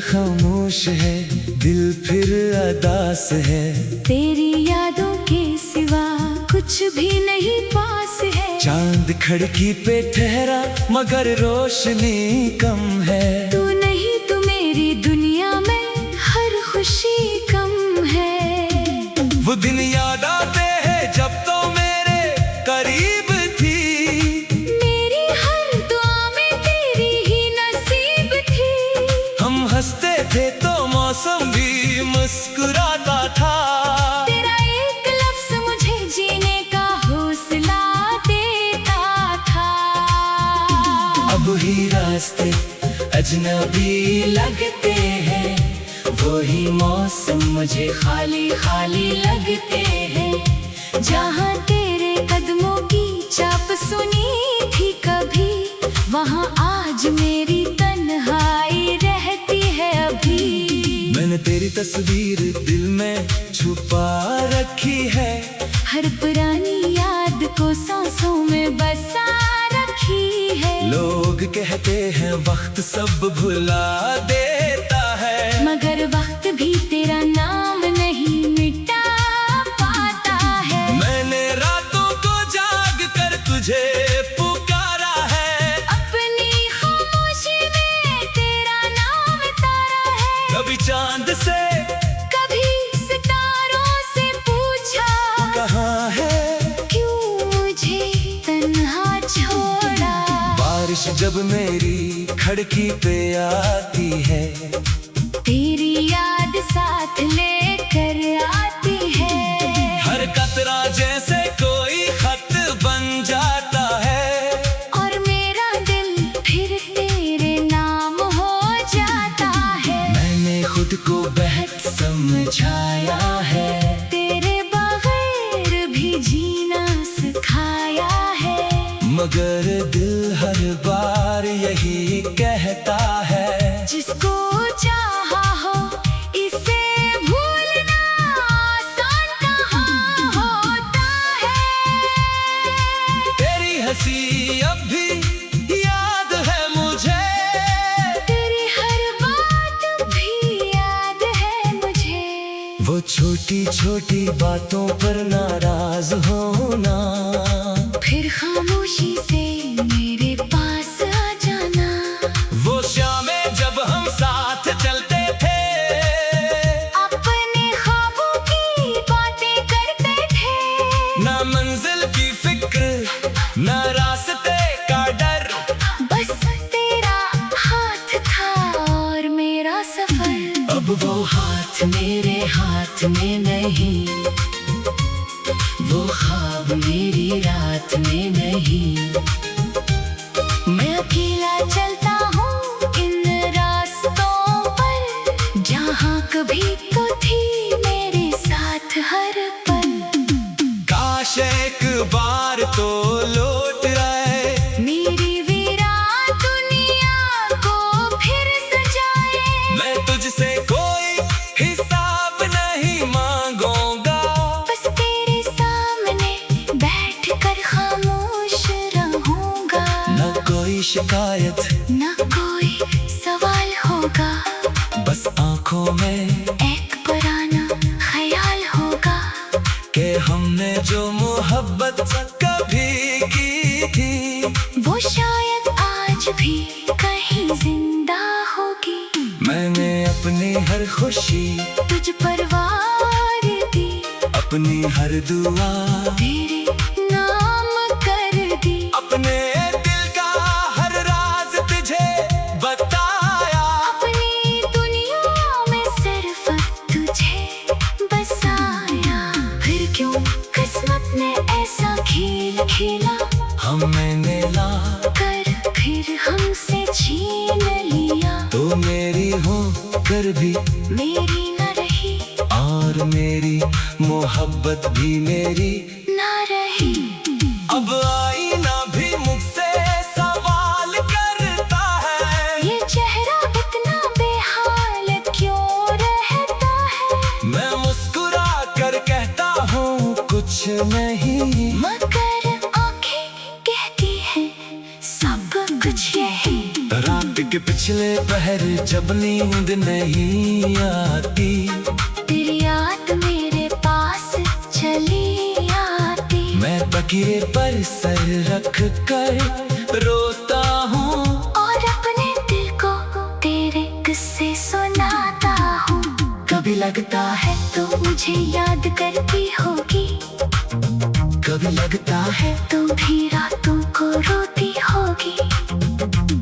खामोश है, दिल फिर अदास है। तेरी यादों के सिवा कुछ भी नहीं पास है। चांद खिड़की पे ठहरा मगर रोशनी कम है। तू नहीं तो मेरी दुनिया में हर खुशी कम है। वो दिन याद आते हैं जब तो मेरे करीब थी। मेरी हर दुआ में तेरी ही नसीब थी। हम हंसते थे तो मौसम भी मुस्कुराता था। तेरा एक लफ्ज मुझे जीने का हौसला देता था। अब ही रास्ते अजनबी लगते हैं, वो ही मौसम मुझे खाली खाली लगते हैं। जहाँ तेरे कदमों की चाप सुनी थी कभी, वहाँ आज मेरी तन्हाई रहती है अभी। मैंने तेरी तस्वीर दिल में छुपा रखी है। हर पुरानी याद को सांसों में बसा रखी है। लोग कहते हैं वक्त सब भुला देता है, मगर वक्त भी तेरा नाम नहीं मिटा पाता है। मैंने रातों को जाग कर तुझे पुकारा है। अपनी खामोशी में तेरा नाम तारा है। कभी चांद से कभी सितारों से पूछा, कहाँ है, क्यों मुझे तन्हा छोड़ा। बारिश जब मेरी खिड़की पे आती है, तेरी याद साथ लेकर आती है। हर कतरा जैसे कोई खत बन जाता है। और मेरा दिल फिर तेरे नाम हो जाता है। मैंने खुद को बेहद समझाया है, तेरे बगैर भी जीना सिखाया है। मगर दिल हर बार यही कहता है, जिसको चाहा हो इसे भूलना आसान कहाँ होता है। तेरी हंसी अब भी याद है मुझे। तेरी हर बात भी याद है मुझे। वो छोटी छोटी बातों पर नाराज होना, फिर खामोशी से मेरे पास आ जाना। वो शामें जब हम साथ चलते थे, अपने ख्वाबों की बातें करते थे। ना मंजिल की फिक्र ना रास्ते का डर, बस तेरा हाथ था और मेरा सफर। अब वो हाथ मेरे हाथ में नहीं, वो ख्वाब मेरी रात में नहीं। मैं अकेला चलता हूँ इन रास्तों पर, जहाँ कभी तो थी मेरे साथ हर पल। काश एक बार तो लौट आए, मेरी वीरान दुनिया को फिर सजाए। मैं तुझसे कोई हिसाब नहीं मांगूंगा। बस तेरे सामने बैठकर खामोश रहूंगा। न कोई शिकायत न कोई सवाल होगा, बस आंखों में एक पुराना ख्याल होगा कि हमने जो मोहब्बत कभी की थी, वो शायद आज भी कहीं जिंदा होगी। मैंने अपनी हर खुशी तुझ पर वार दी, अपनी हर दुआ तेरे नाम कर दी। अपने दिल का हर राज तुझे बताया। अपनी दुनिया में सिर्फ तुझे बसाया। फिर क्यों किस्मत ने ऐसा खेल खेला, हमने ला कर फिर हमसे छीन लिया। तो मेरी हो कर भी मेरी न रही और मेरी मोहब्बत भी मेरी न रही। अब आईना भी मुझसे सवाल करता है, ये चेहरा इतना बेहाल क्यों रहता है। मैं मुस्कुरा कर कहता हूँ कुछ नहीं, मगर आंखें कहती हैं सब कुछ यही। रात कि पिछले पहर जब नींद नहीं आती, तेरी याद मेरे पास चली आती। मैं तकिए पर सर रख कर रोता हूँ और अपने दिल को तेरे किस्से सुनाता हूँ। कभी लगता है तो मुझे याद करती होगी, कभी लगता है तू भी रातों को रोती होगी।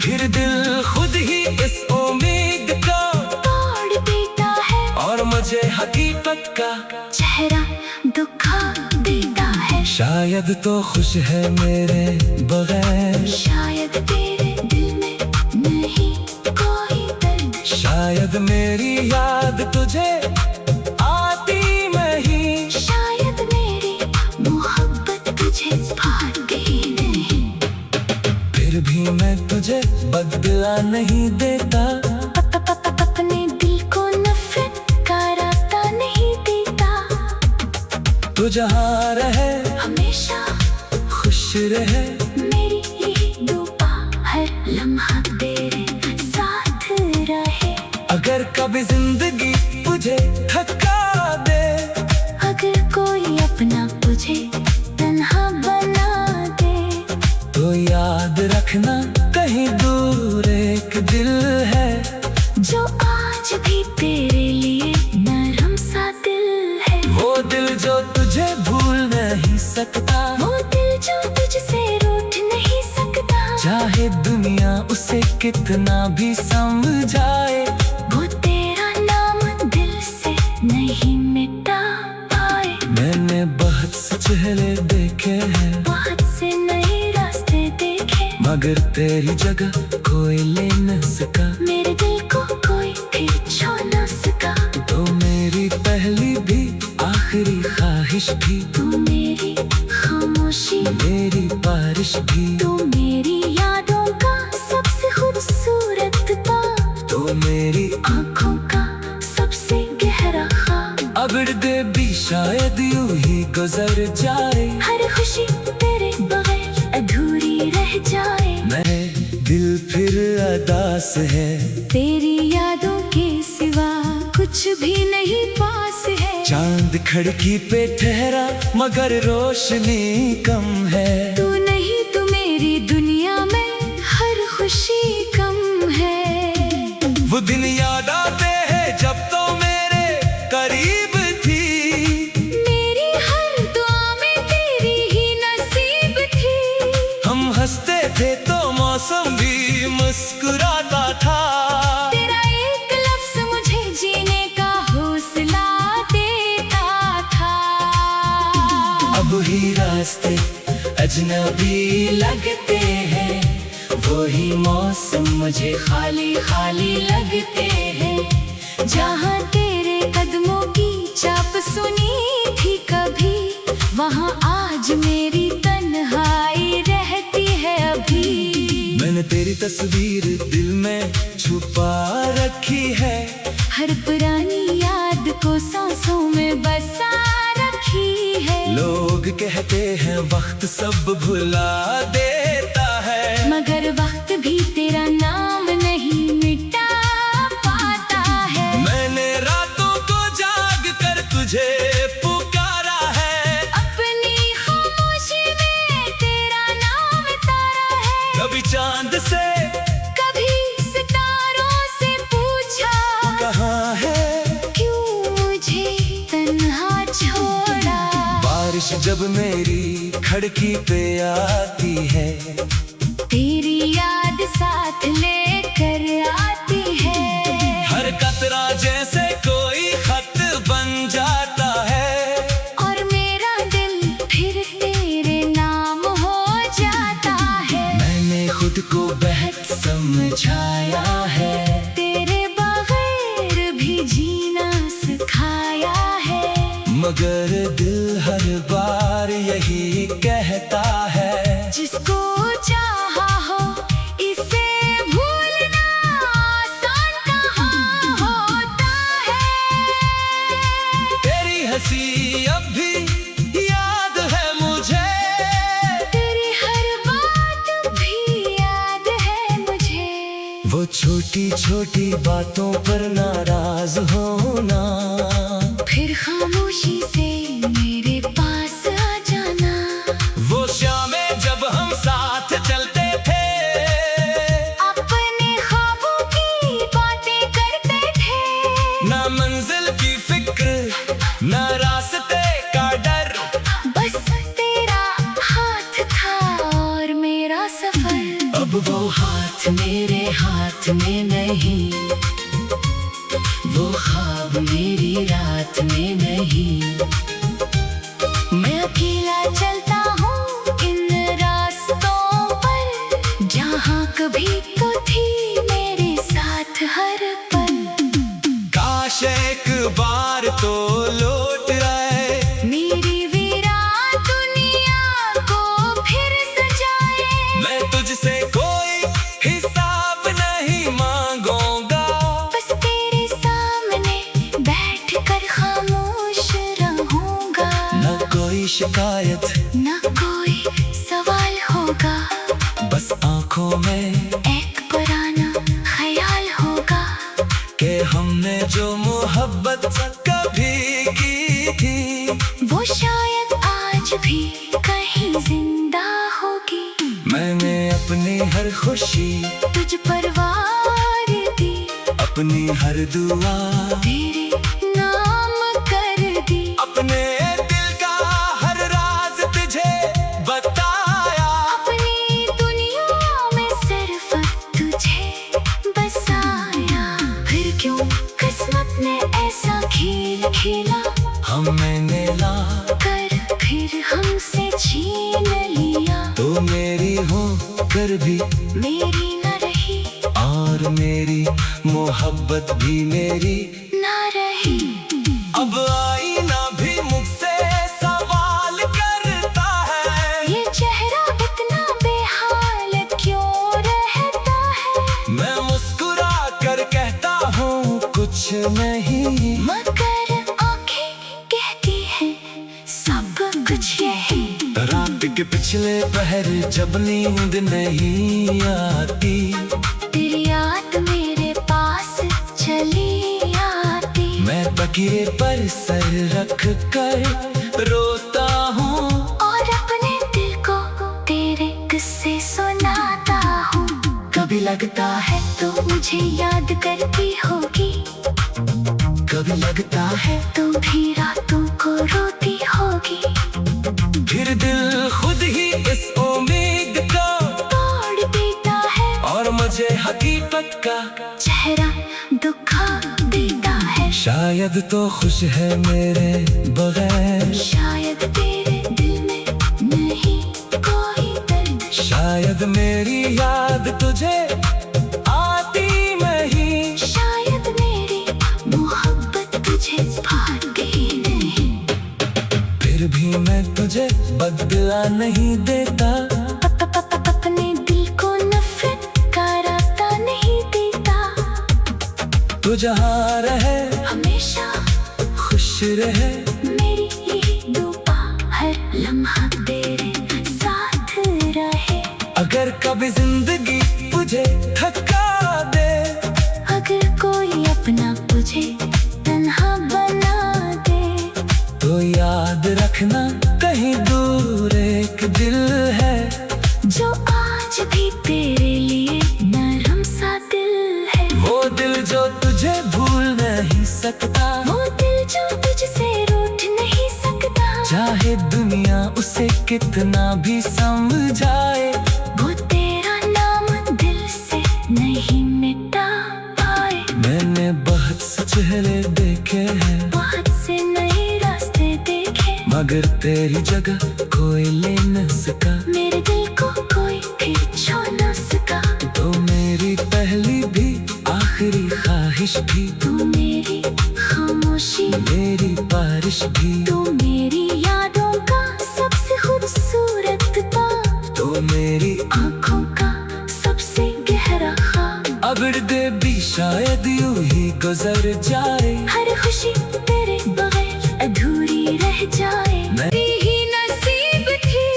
फिर दिल खुद ही इस उम्मीद को तोड़ देता है और मुझे हकीकत का चेहरा दिखा देता है। शायद तो खुश है मेरे बगैर, शायद तेरे दिल में नहीं कोई दर्द। शायद मेरी याद तुझे आती नहीं, शायद मेरी मोहब्बत तुझे भाती नहीं। फिर भी मैं तुझे बदला नहीं देता, अपने दिल को नफरत का रास्ता नहीं देता। तू जहाँ रहे हमेशा खुश रहे, मेरी ये दुआ हर लम्हा तेरे साथ रहे। अगर कभी जिंदगी तुझे थका दे, अगर कोई अपना तुझे तन्हा बना दे, तो याद रखना कहीं दूर एक दिल है, जो आज भी तेरे लिए नरम सा दिल है। वो दिल जो तुझे भूल नहीं सकता, वो दिल जो तुझसे रूठ नहीं सकता। चाहे दुनिया उसे कितना भी समझाए, वो तेरा नाम दिल से नहीं मिटा पाए। मैंने बहुत से चेहरे देखे हैं, बहुत से नए रास्ते देखे, मगर तेरी जगह कोई ले न सका। मेरे दिल को कोई भी छू न सका। तो मेरी पहली भी आखिरी ख्वाहिश भी, तू मेरी खामोशी, मेरी बारिश भी, तू मेरी यादों का सबसे खूबसूरत बाग, तो मेरी आँखों का सबसे गहरा ख्वाब। अब दे भी शायद यूं ही गुजर जाए, हर खुशी तेरे बगैर अधूरी रह जाए। मेरे दिल फिर अदास है, तेरी यादों के सिवा कुछ भी नहीं पास है। चांद खिड़की पे ठहरा मगर रोशनी कम है। तू नहीं तो मेरी दुनिया में हर खुशी कम है। वो दिन याद आते हैं जब तो मेरे करीब थी, मेरी हर दुआ में तेरी ही नसीब थी। हम हंसते थे तो मौसम भी मुस्कुराता था, तेरा एक लफ्ज मुझे जीने का हौसला देता था। अब ही रास्ते अजनबी लगते हैं, वो ही मौसम मुझे खाली खाली लगते हैं। जहाँ तेरे कदमों की चाप सुनी थी कभी, वहाँ आज मेरी तन्हाई रहती है अभी। मैंने तेरी तस्वीर दिल में छुपा रखी है, हर पुरानी याद को सांसों में बसा रखी है। लोग कहते हैं वक्त सब भुला देता है, मगर वक्त भी तेरा नाम नहीं मिटा पाता है। मैंने रातों को जाग कर तुझे पुकारा है, अपनी खामोशी में तेरा नाम तारा है। कभी चांद से कभी सितारों से पूछा, कहाँ है, क्यों मुझे तन्हा छोड़ा। बारिश जब मेरी खिड़की पे आती है, तेरी याद साथ लेकर आती है। हर कतरा जैसे कोई खत बन जाता है, और मेरा दिल फिर तेरे नाम हो जाता है। मैंने खुद को बहुत समझाया है, तेरे बगैर भी जीना सिखाया है। मगर दिल हर बार यही कहता है, जिसको चाहा हो इसे भूलना आसान कहाँ होता है। तेरी हंसी अब भी याद है मुझे, तेरी हर बात भी याद है मुझे। वो छोटी छोटी बातों पर नाराज होना, फिर खामोशी से मेरे पास आ जाना। वो शामें जब हम साथ चलते थे, अपने ख्वाबों की बातें करते थे। ना मंजिल की फिक्र ना रास्ते का डर, बस तेरा हाथ था और मेरा सफर। अब वो हाथ मेरे हाथ में नहीं, वो ख्वाब मेरी रात में नहीं। मैं अकेला चलता हूँ इन रास्तों पर, जहाँ कभी तो थी मेरे साथ हर पल। काश एक बार तो लौट आए, मेरी वीरान दुनिया को फिर सजाए। मैं तुझसे कोई हिसाब नहीं मांगूंगा, बस तेरे सामने बैठकर खामोश रहूंगा। न कोई शिकायत न कोई सवाल होगा, बस आंखों में एक पुराना ख्याल होगा कि हमने जो मोहब्बत कभी की थी, वो शायद आज भी कहीं जिंदा होगी। मैंने अपनी हर खुशी तुझ पर वार दी, अपनी हर दुआ तेरे नाम कर दी। अपने दिल का हर राज तुझे बताया, अपनी दुनिया में सिर्फ तुझे बसाया। फिर क्यों किस्मत ने ऐसा खेल खेला, हमें मिला कर फिर हमसे छीन लिया। तो मेरी हो कर भी मेरी न रही और मेरी मोहब्बत भी मेरी न रही। अब आईना भी मुझसे सवाल करता है, ये चेहरा इतना बेहाल क्यों रहता है। मैं मुस्कुरा कर कहता हूँ कुछ नहीं, मगर आंखें कहती हैं सब कुछ यही। रात के पिछले पहर जब नींद नहीं आती, तेरी याद मेरे पास चली आती। मैं तकिए पर सर रख कर रोता हूँ, और अपने दिल को तेरे किस्से सुनाता हूँ। कभी लगता है तो मुझे याद करती होगी, कभी लगता है तू भी रातों को रोती होगी। फिर दिल खुद ही इस उम्मीद को तोड़ देता है और मुझे हकीकत का चेहरा दिखा देता है। शायद तो खुश है मेरे बगैर, शायद तेरे दिल में नहीं कोई दर्द। शायद मेरी याद तुझे आती नहीं, शायद मेरी मोहब्बत तुझे भाती नहीं। फिर भी मैं तुझे बदला नहीं देता, अपने दिल को नफरत का रास्ता नहीं देता। तू जहाँ रहे हमेशा खुश रहे, मेरी ये दुआ हर लम्हा तेरे साथ रहे। अगर कभी जिंदगी तुझे थका दे, अगर कोई अपना तुझे तन्हा बना दे, तो याद रखना कहीं दूर एक दिल है, जो आज भी तेरे लिए नरम सा दिल है। वो दिल जो तुझे भूल नहीं सकता, वो दिल जो तुझसे रूठ नहीं सकता। चाहे दुनिया उसे कितना भी समझाए, वो तेरा नाम दिल से नहीं मिटा पाए। मैंने बहुत से चेहरे देखे हैं, बहुत से नए रास्ते देखे, मगर तेरी जगह कोई ले न सका। मेरे दिल को कोई फिर छू न सका। तो मेरी पहली भी आखिरी ख्वाहिश भी, तू मेरी खामोशी, मेरी बारिश भी, तू मेरी यादों का सबसे खूबसूरत बाग, तो मेरी आँखों का सबसे गहरा ख्वाब। अब दे भी शायद यूं ही गुजर जाए, हर खुशी तेरे बगैर अधूरी रह जाए। मेरी ही नसीब थी,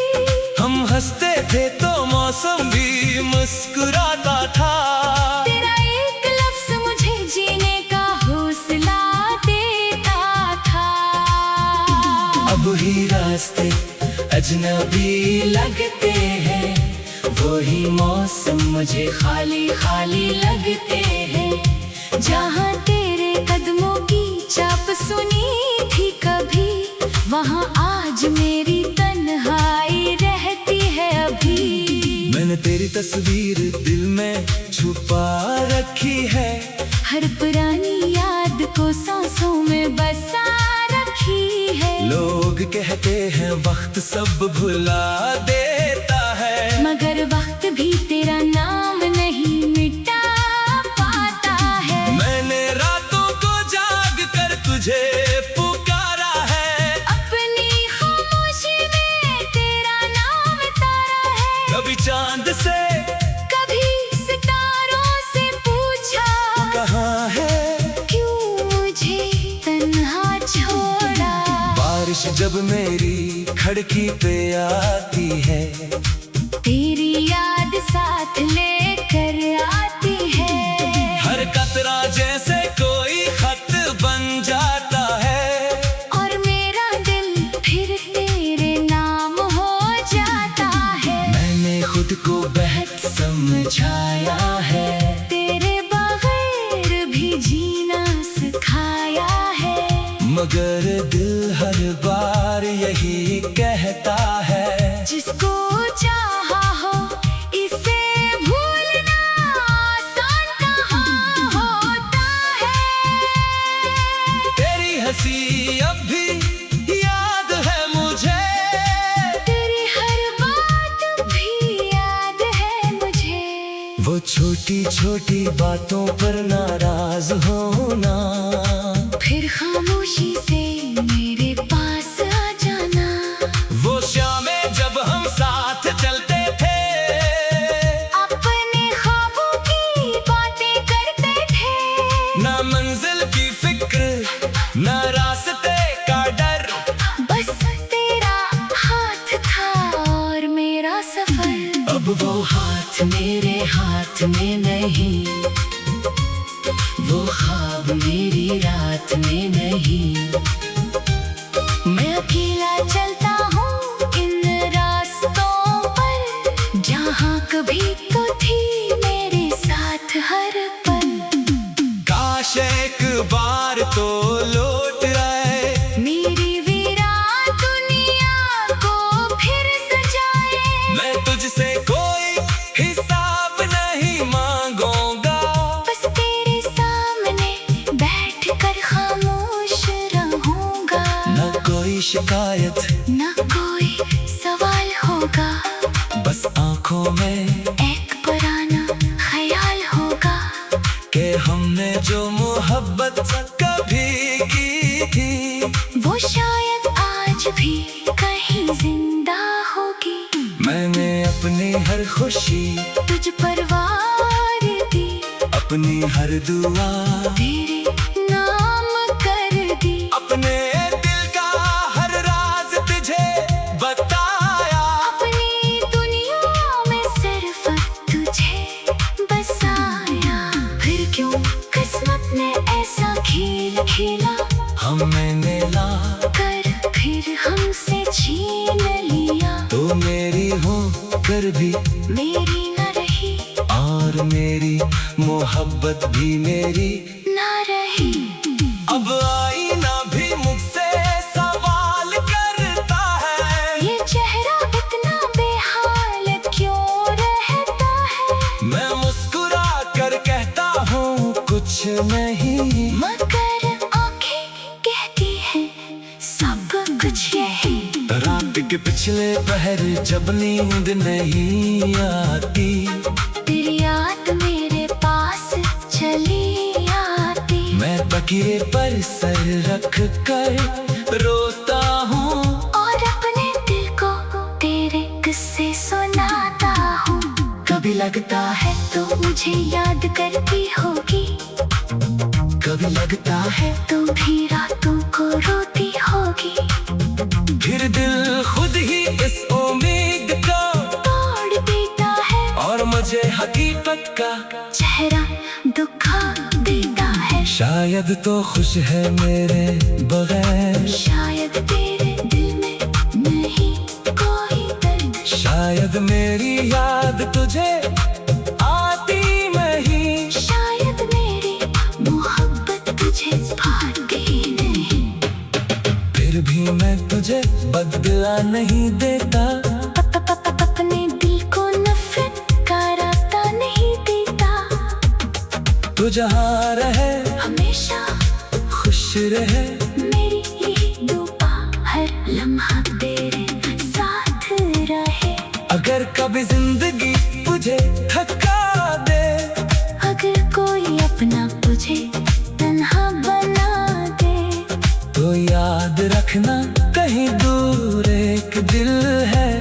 हम हंसते थे तो मौसम भी मुस्कुराता था, तेरा एक ही रास्ते अजनबी लगते हैं, वो ही मौसम मुझे खाली खाली लगते हैं। जहाँ तेरे कदमों की चाप सुनी थी कभी, वहाँ आज मेरी तन्हाई रहती है अभी। मैंने तेरी तस्वीर दिल में छुपा रखी है, हर पुरानी याद को सांसों में बसा रखी है। लोग कहते हैं वक्त सब भुला देता है, मगर वक्त भी तेरा नाम नहीं मिटा पाता है। मैंने रातों को जाग कर तुझे पुकारा है, अपनी खामोशी में तेरा नाम तारा है। कभी चांद से कभी सितारों से पूछा, कहाँ है, क्यों मुझे तन्हा छोड़ा। बारिश जब मेरी खिड़की पे आती है, तेरी याद साथ लेकर आती है। हर कतरा जैसे कोई खत बन जाता है, और मेरा दिल फिर तेरे नाम हो जाता है। मैंने खुद को बेहद समझाया है, तेरे बगैर भी जीना सिखाया है। मगर दिल हर बार यही कहता है, जिसको चाहा हो इसे भूलना आसान कहाँ होता है। तेरी हंसी अब भी याद है मुझे, तेरी हर बात भी याद है मुझे। वो छोटी छोटी बातों पर नाराज होना, फिर खामोशी से मेरे पास आ जाना। वो शामें जब हम साथ चलते थे, अपने ख्वाबों की बातें करते थे। ना मंजिल की फिक्र ना रास्ते का डर, बस तेरा हाथ था और मेरा सफर। अब वो हाथ मेरे हाथ में नहीं, वो ख्वाब मेरी रात में नहीं। मैं अकेला चलता हूँ इन रास्तों पर, जहाँ कभी तो थी मेरे साथ हर पल। काश एक बार तो लौट आए, मेरी वीरान दुनिया को फिर सजाए। मैं तुझसे कोई हिसाब नहीं मांगूंगा, बस तेरे सामने बैठकर खामोश रहूंगा। न कोई शिकायत न कोई सवाल होगा, बस आंखों में एक पुराना ख्याल होगा। कि हमने जो मोहब्बत कभी की थी, वो शायद आज भी कहीं जिंदा होगी। मैंने अपनी हर खुशी तुझ पर वार दी, अपनी हर दुआ तेरे नाम कर दी। अपने दिल का हर राज तुझे बताया, अपनी दुनिया में सिर्फ तुझे बसाया। फिर क्यों किस्मत ने ऐसा खेल खेला, हमें मिला कर फिर हमसे छीन लिया। तो मेरी हो कर भी मेरी न रही और मेरी मोहब्बत भी मेरी न रही। अब आईना भी मुझसे सवाल करता है, ये चेहरा इतना बेहाल क्यों रहता है। मैं मुस्कुरा कर कहता हूँ कुछ नहीं, मगर आंखें कहती हैं सब कुछ यही। रात के पिछले पहर जब नींद नहीं आती, तेरी याद मेरे पास चली आती। मैं तकिए पर सर रख कर रोता हूँ, और अपने दिल को तेरे किस्से सुनाता हूँ। कभी लगता है तो मुझे याद करती होगी, कभी लगता है तू भी रातों को रोती होगी। फिर दिल खुद ही इस उम्मीद को तोड़ देता है और मुझे हकीकत का चेहरा दुखा देता है। शायद तो खुश है मेरे बगैर, शायद तेरे दिल में तुझे आती नहीं। शायद मेरी मोहब्बत तुझे भाती नहीं। फिर भी मैं तुझे बदला नहीं देता। अपने दिल को नफरत का रास्ता नहीं देता। तू जहाँ रहे हमेशा खुश रहे। मेरी यही दुआ हर लम्हा तेरे साथ रहे। अगर कभी जिंदगी तुझे थका दे, अगर कोई अपना तुझे तन्हा बना दे, तो याद रखना कहीं दूर एक दिल है,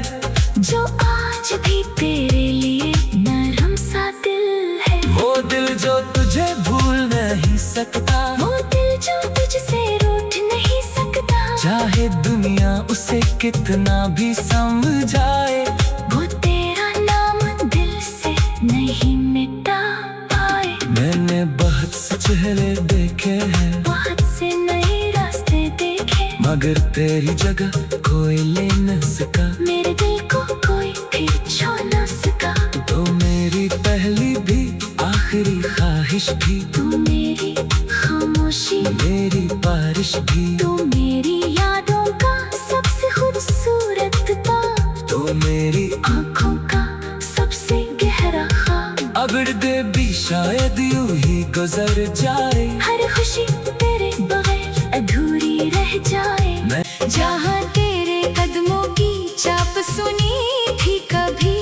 जो आज भी तेरे लिए नरम सा दिल है। वो दिल जो तुझे भूल नहीं सकता, वो दिल जो तुझसे रूठ नहीं सकता। चाहे दुनिया उसे कितना भी समझाए, वो तेरा नाम दिल से नहीं मिटा पाए। मैंने बहुत से चेहरे देखे हैं, बहुत से नए रास्ते देखे, मगर तेरी जगह कोई ले न सका। मेरे दिल को कोई भी छू न सका। तो मेरी पहली भी आखिरी ख्वाहिश भी, तू मेरी खामोशी, मेरी बारिश भी, तू मेरी यादों का सबसे खूबसूरत बात, तो मेरी आँखों का सबसे गहरा ख्वाब। अब दे भी शायद यूं ही गुजर जाए, हर खुशी तेरे बगैर अधूरी रह जाए। जहाँ तेरे कदमों की चाप सुनी थी कभी,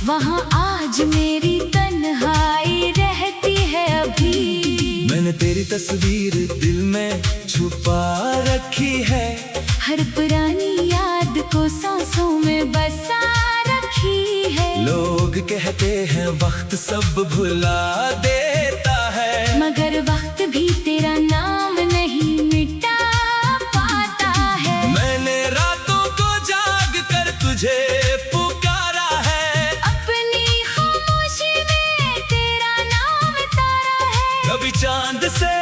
वहाँ आज मेरी तन्हाई रहती है अभी। मैंने तेरी तस्वीर दिल में छुपा रखी है, हर पुरानी याद को सांसों में बसा रखी है। लोग कहते हैं वक्त सब भुला देता है, मगर वक्त भी तेरा नाम नहीं मिटा पाता है। मैंने रातों को जाग कर तुझे पुकारा है, अपनी खामोशी में तेरा नाम तारा है। कभी चांद से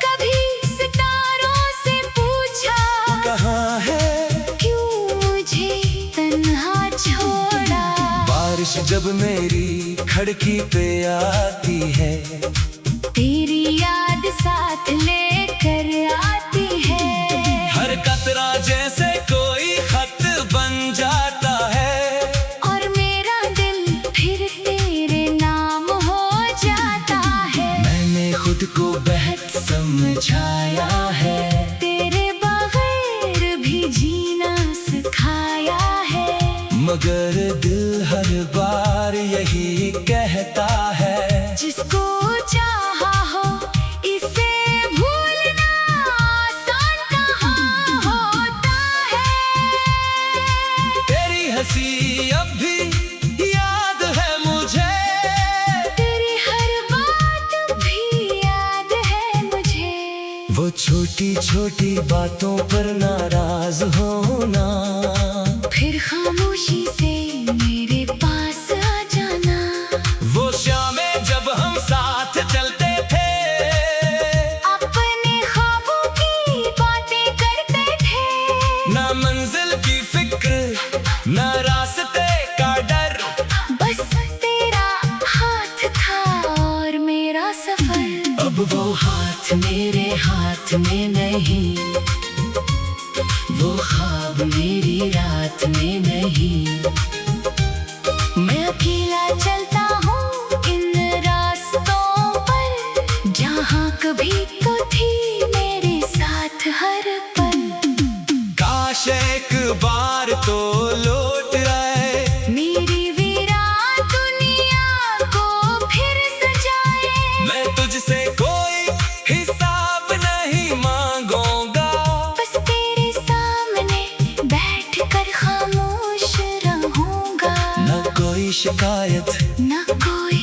कभी सितारों से पूछा, कहाँ है, क्यों मुझे तन्हा छोड़ा। बारिश जब मेरी खिड़की पे आती है, तेरी याद साथ लेकर आती है। हर कतरा जैसे कोई खत बन जाता है, और मेरा दिल फिर तेरे नाम हो जाता है। मैंने खुद को बहुत समझाया है, तेरे बगैर भी जीना सिखाया है। मगर दिल हर बार यही कहता है, जिसको चाहा हो इसे भूलना आसान कहाँ होता है। तेरी हंसी अब भी याद है मुझे, तेरी हर बात भी याद है मुझे। वो छोटी छोटी बातों पर नाराज होना, फिर खामोशी से मेरे पास आ जाना। वो शामें जब हम साथ चलते थे, अपने ख्वाबों की बातें करते थे। ना मंजिल की फिक्र ना रास्ते का डर, बस तेरा हाथ था और मेरा सफर। अब वो हाथ मेरे हाथ में नहीं, वो ख्वाब मेरी रात में नहीं। मैं अकेला चलता हूँ इन रास्तों पर, जहाँ कभी तो थी मेरे साथ हर पल। काश एक बार तो लौट आए, मेरी वीरान दुनिया को फिर सजाए। मैं तुझसे कोई हिसाब नहीं मांगूंगा, बस तेरे सामने बैठकर खामोश रहूंगा। न कोई शिकायत न कोई